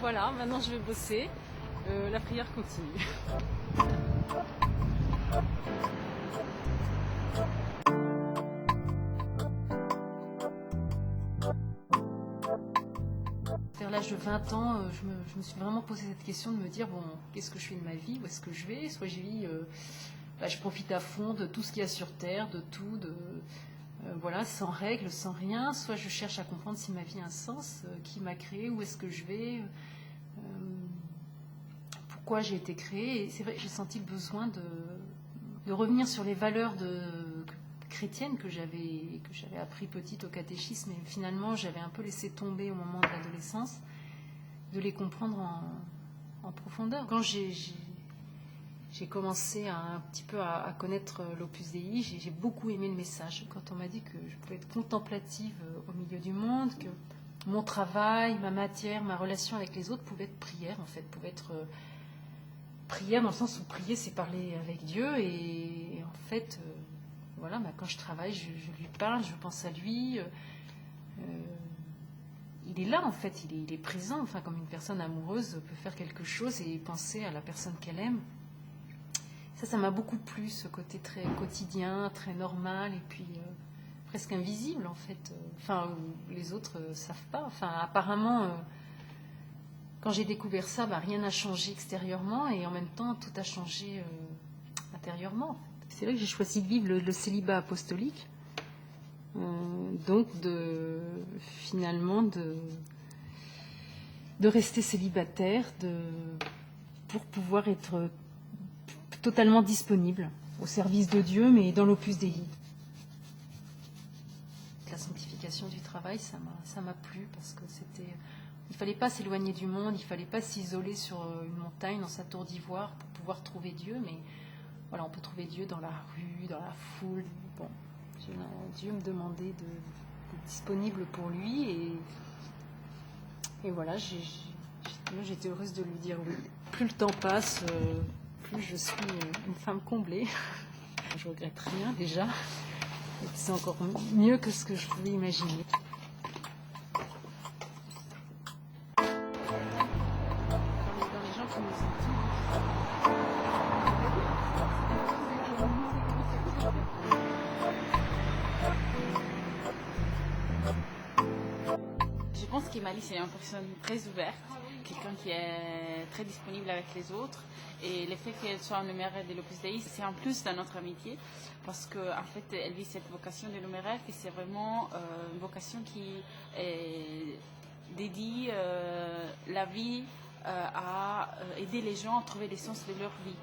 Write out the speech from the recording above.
voilà, maintenant je vais bosser. La prière continue. Vers l'âge de 20 ans, je me suis vraiment posé cette question de me dire, bon, qu'est-ce que je fais de ma vie, où est-ce que je vais? Soit je vis, je profite à fond de tout ce qu'il y a sur Terre, de tout, voilà, sans règles, sans rien. Soit je cherche à comprendre si ma vie a un sens, qui m'a créé, où est-ce que je vais, pourquoi j'ai été créée. Et c'est vrai que j'ai senti le besoin de revenir sur les valeurs chrétiennes que j'avais appris petite au catéchisme, et finalement j'avais un peu laissé tomber au moment de l'adolescence, de les comprendre en profondeur. Quand j'ai commencé un petit peu à connaître l'Opus Dei, j'ai beaucoup aimé le message. Quand on m'a dit que je pouvais être contemplative au milieu du monde, que mon travail, ma matière, ma relation avec les autres pouvait être prière, en fait, pouvait être prière dans le sens où prier, c'est parler avec Dieu, et en fait, voilà, quand je travaille, je lui parle, je pense à lui. Il est là, en fait, il est présent, enfin, comme une personne amoureuse peut faire quelque chose et penser à la personne qu'elle aime. Ça m'a beaucoup plu, ce côté très quotidien, très normal, et puis presque invisible, en fait. Enfin, les autres ne savent pas. Enfin, apparemment, quand j'ai découvert ça, rien n'a changé extérieurement, et en même temps, tout a changé intérieurement. C'est vrai que j'ai choisi de vivre le célibat apostolique, donc finalement de rester célibataire, pour pouvoir être totalement disponible au service de Dieu, mais dans l'Opus Dei. La sanctification du travail, ça m'a plu, parce que il fallait pas s'éloigner du monde, il fallait pas s'isoler sur une montagne, dans sa tour d'ivoire, pour pouvoir trouver Dieu, mais voilà, on peut trouver Dieu dans la rue, dans la foule. Bon, Dieu me demandait d'être disponible pour lui, et voilà, j'étais heureuse de lui dire oui. Plus le temps passe, plus je suis une femme comblée. Je regrette rien déjà. C'est encore mieux que ce que je pouvais imaginer. Dans les gens qui nous Je pense qu'Emali, c'est une personne très ouverte, quelqu'un qui est très disponible avec les autres. Et le fait qu'elle soit en numéraire de l'Opus Dei, c'est un plus dans notre amitié, parce qu'en fait, elle vit cette vocation de numéraire, et c'est vraiment une vocation qui dédie la vie à aider les gens à trouver le sens de leur vie.